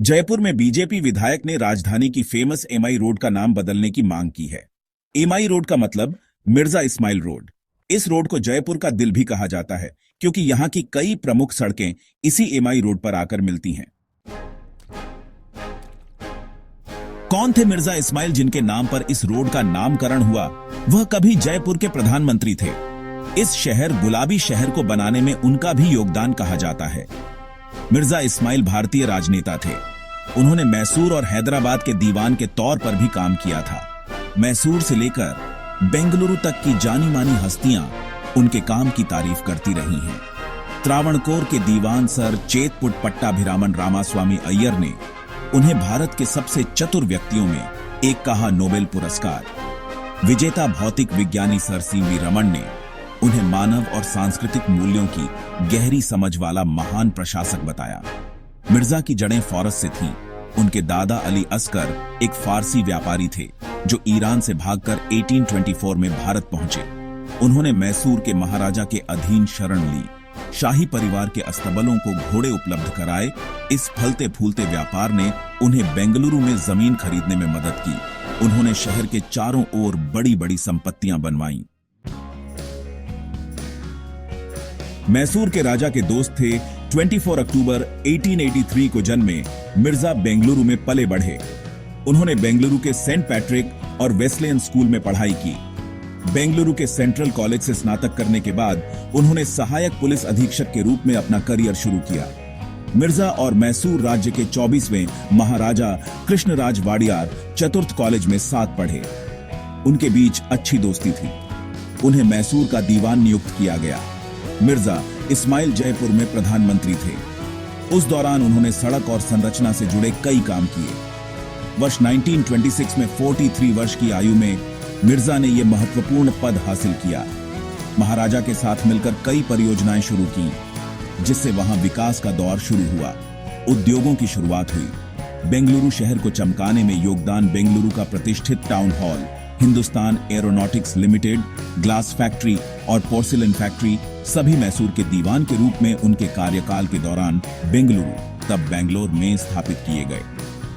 जयपुर में बीजेपी विधायक ने राजधानी की फेमस एमआई रोड का नाम बदलने की मांग की है। एमआई रोड का मतलब मिर्जा इस्माइल रोड। इस रोड को जयपुर का दिल भी कहा जाता है क्योंकि यहां की कई प्रमुख सड़कें इसी एमआई रोड पर आकर मिलती हैं। कौन थे मिर्जा इस्माइल जिनके नाम पर इस रोड का नामकरण हुआ? वह कभी जयपुर के प्रधानमंत्री थे। इस शहर गुलाबी शहर को बनाने में उनका भी योगदान कहा जाता है। मिर्जा इस्माइल भारतीय राजनेता थे। उन्होंने मैसूर और हैदराबाद के दीवान के तौर पर भी काम किया था। मैसूर से लेकर बेंगलुरु तक की जानी मानी हस्तियां उनके काम की तारीफ करती रही हैं। त्रावणकोर के दीवान सर चेतपुट पट्टाभिरामन रामास्वामी अय्यर ने उन्हें भारत के सबसे चतुर व्यक्तियों में एक कहा। नोबेल पुरस्कार विजेता भौतिक विज्ञानी सर सीवी रमन ने उन्हें मानव और सांस्कृतिक मूल्यों की गहरी समझ वाला महान प्रशासक बताया। मिर्जा की जड़ें फारस से थीं। उनके दादा अली अस्कर एक फारसी व्यापारी थे जो ईरान से भागकर 1824 में भारत पहुंचे। उन्होंने मैसूर के महाराजा के अधीन शरण ली। शाही परिवार के अस्तबलों को घोड़े उपलब्ध कराए। इस फलते फूलते व्यापार ने उन्हें बेंगलुरु में जमीन खरीदने में मदद की। उन्होंने शहर के चारों ओर बड़ी बड़ी संपत्तियां बनवाईं। मैसूर के राजा के दोस्त थे। 24 अक्टूबर 1883 को जन्मे मिर्जा बेंगलुरु में पले बढ़े। उन्होंने बेंगलुरु के सेंट पैट्रिक और वेस्लेयन स्कूल में पढ़ाई की। बेंगलुरु के सेंट्रल कॉलेज से स्नातक करने के बाद उन्होंने सहायक पुलिस अधीक्षक के रूप में अपना करियर शुरू किया। मिर्जा और मैसूर राज्य के 24वें महाराजा कृष्णराज वाडियार चतुर्थ कॉलेज में साथ पढ़े। उनके बीच अच्छी दोस्ती थी। उन्हें मैसूर का दीवान नियुक्त किया गया। मिर्जा इस्माइल जयपुर में प्रधानमंत्री थे। उस दौरान उन्होंने सड़क और संरचना से जुड़े कई काम किए। वर्ष 1926 में 43 वर्ष की आयु में मिर्जा ने यह महत्वपूर्ण पद हासिल किया। महाराजा के साथ मिलकर कई परियोजनाएं शुरू की, जिससे वहां विकास का दौर शुरू हुआ। उद्योगों की शुरुआत हुई। बेंगलुरु शहर को चमकाने में योगदान बेंगलुरु का प्रतिष्ठित town hall, Hindustan aeronautics limited, glass factory और पोर्सिलेन फैक्ट्री सभी मैसूर के दीवान के रूप में उनके कार्यकाल के दौरान बेंगलुरु, तब बैंगलोर में स्थापित किए गए।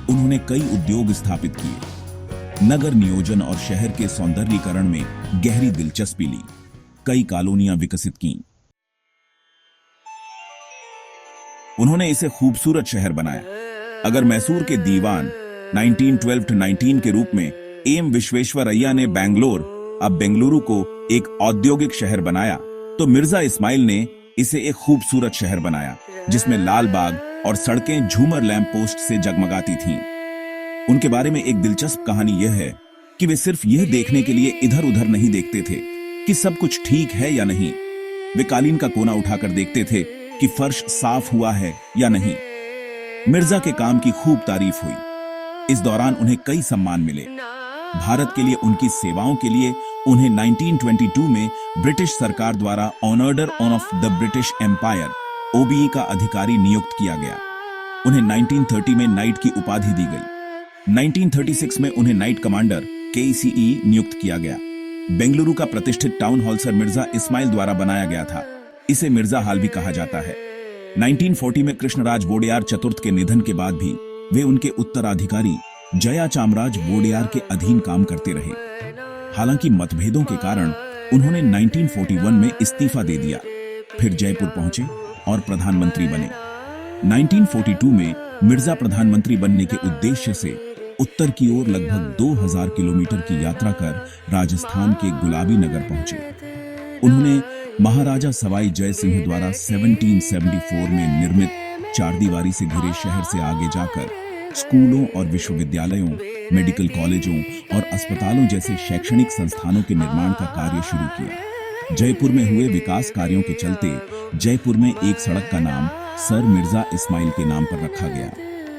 उन्होंने कई उद्योग स्थापित किए, नगर नियोजन और शहर के सौंदर्यीकरण में गहरी दिलचस्पी ली, कई कॉलोनियां विकसित की। उन्होंने इसे खूबसूरत शहर बनाया। अगर मैसूर के दीवान 1912-19 के रूप में एम विश्वेश्वरैया ने बैंगलोर, अब बेंगलुरु को एक औद्योगिक शहर बनाया, तो मिर्जा इस्माइल ने इसे एक खूबसूरत शहर बनाया जिसमें लाल बाग और सड़कें झूमर लैंप पोस्ट से जगमगाती थीं। उनके बारे में एक दिलचस्प कहानी यह है कि वे सिर्फ यह देखने के लिए इधर उधर नहीं देखते थे कि सब कुछ ठीक है या नहीं। वे कालीन का कोना उठाकर देखते थे कि फर्श साफ हुआ है या नहीं। मिर्जा के काम की खूब तारीफ हुई। इस दौरान उन्हें कई सम्मान मिले। भारत के लिए उनकी सेवाओं के लिए उन्हें 1922 में ब्रिटिश सरकार द्वारा order of the British Empire OBE का अधिकारी नियुक्त किया गया। उन्हें 1930 में नाइट की उपाधि दी गई। 1936 में उन्हें नाइट कमांडर KCE नियुक्त किया गया। बेंगलुरु का प्रतिष्ठित town hall sir Mirza Ismail द्वारा बनाया गया था। इसे मिर्जा हाल भी कहा जाता है। 1940 में कृष्णराज वोडेयार चतुर्थ के निधन के बाद भी वे उनके उत्तराधिकारी जया चामराज वोडेयार के अधीन काम करते रहे। हालांकि मतभेदों के कारण उन्होंने 1941 में इस्तीफा दे दिया, फिर जयपुर पहुंचे और प्रधानमंत्री बने। 1942 में मिर्जा प्रधानमंत्री बनने के उद्देश्य से उत्तर की ओर लगभग 2000 किलोमीटर की यात्रा कर राजस्थान के गुलाबी नगर पहुंचे। उन्होंने महाराजा सवाई जय सिंह द्वारा 1774 में निर्मित चारदीवारी से घिरे शहर से आगे जाकर स्कूलों और विश्वविद्यालयों, मेडिकल कॉलेजों और अस्पतालों जैसे शैक्षणिक संस्थानों के निर्माण का कार्य शुरू किया। जयपुर में हुए विकास कार्यों के चलते जयपुर में एक सड़क का नाम सर मिर्जा इस्माइल के नाम पर रखा गया।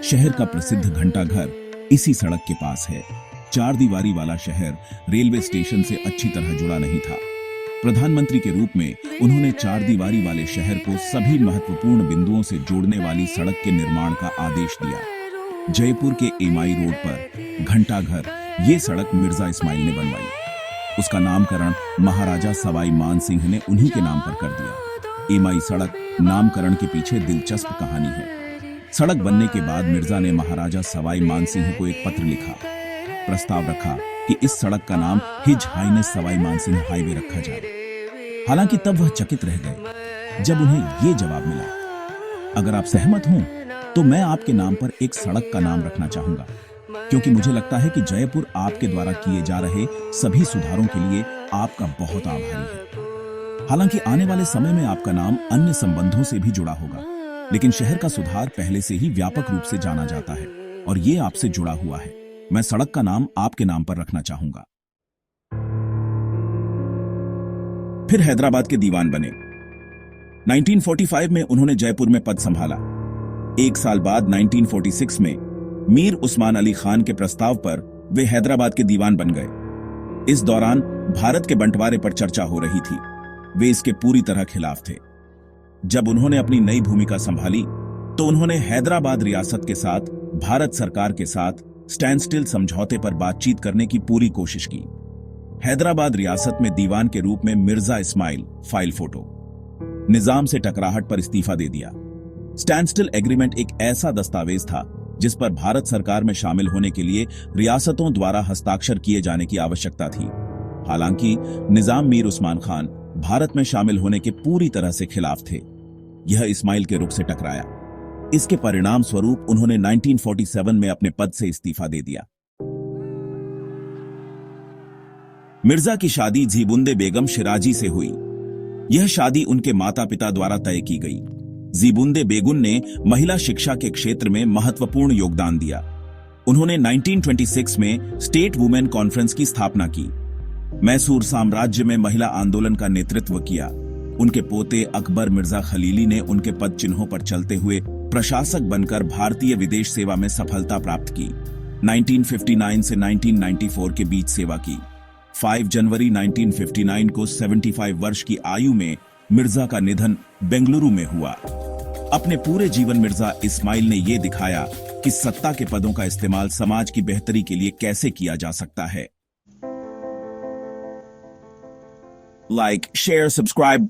शहर का प्रसिद्ध घंटाघर इसी सड़क के पास है। चार दीवारी वाला शहर रेलवे स्टेशन से अच्छी तरह जुड़ा नहीं था। प्रधानमंत्री के रूप में उन्होंने चार दीवारी वाले शहर को सभी महत्वपूर्ण बिंदुओं से जोड़ने वाली सड़क के निर्माण का आदेश दिया। जयपुर के एमआई रोड पर घंटाघर ये सड़क मिर्जा इस्माइल ने बनवाई। उसका नामकरण महाराजा सवाई मान सिंह ने उन्हीं के नाम पर कर दिया। एमआई सड़क नामकरण के पीछे दिलचस्प कहानी है। सड़क बनने के बाद मिर्जा ने महाराजा सवाई मानसिंह को एक पत्र लिखा, प्रस्ताव रखा कि इस सड़क का नाम his highness Sawai Mansingh highway रखा जाए। हालांकि तब वह चकित रह गए जब उन्हें यह जवाब मिला, अगर आप सहमत हों तो मैं आपके नाम पर एक सड़क का नाम रखना चाहूंगा, क्योंकि मुझे लगता है कि जयपुर आपके द्वारा किए जा रहे सभी सुधारों के लिए आपका बहुत आभारी है। हालांकि आने वाले समय में आपका नाम अन्य संबंधों से भी जुड़ा होगा, लेकिन शहर का सुधार पहले से ही व्यापक रूप से जाना जाता है और ये आपसे जुड़ा हुआ है। मैं सड़क का नाम आपके नाम पर रखना चाहूंगा। फिर हैदराबाद के दीवान बने। 1945 में उन्होंने जयपुर में पद संभाला। एक साल बाद 1946 में मीर उस्मान अली खान के प्रस्ताव पर वे हैदराबाद के दीवान बन गए। इस दौरान भारत के बंटवारे पर चर्चा हो रही थी। वे इसके पूरी तरह खिलाफ थे। जब उन्होंने अपनी नई भूमिका संभाली तो उन्होंने हैदराबाद रियासत के साथ भारत सरकार के साथ स्टैंड स्टिल समझौते पर बातचीत करने की पूरी कोशिश की। हैदराबाद रियासत में दीवान के रूप में मिर्जा इस्माइल फाइल फोटो निजाम से टकराहट पर इस्तीफा दे दिया। स्टैंड स्टिल एग्रीमेंट एक ऐसा दस्तावेज था जिस पर भारत सरकार में शामिल होने के लिए रियासतों द्वारा हस्ताक्षर किए जाने की आवश्यकता थी। हालांकि निजाम मीर उस्मान खान भारत में शामिल होने के पूरी तरह से खिलाफ थे। यह इस्माइल के रुख से टकराया। इसके परिणाम स्वरूप उन्होंने 1947 में अपने पद से इस्तीफा दे दिया। मिर्जा की शादी जीबुंदे बेगम शिराजी से हुई। यह शादी उनके माता पिता द्वारा तय की गई। जीबुंदे बेगम ने महिला शिक्षा के क्षेत्र में महत्वपूर्ण योगदान दिया। उन्होंने 1926 में स्टेट वुमेन कॉन्फ्रेंस की स्थापना की। मैसूर साम्राज्य में महिला आंदोलन का नेतृत्व किया। उनके पोते अकबर मिर्जा खलीली ने उनके पद चिन्हों पर चलते हुए प्रशासक बनकर भारतीय विदेश सेवा में सफलता प्राप्त की। 1959 से 1994 के बीच सेवा की। 5 जनवरी 1959 को 75 वर्ष की आयु में मिर्जा का निधन बेंगलुरु में हुआ। अपने पूरे जीवन मिर्जा इस्माइल ने यह दिखाया कि सत्ता के पदों का इस्तेमाल समाज की बेहतरी के लिए कैसे किया जा सकता है। Like, share, subscribe.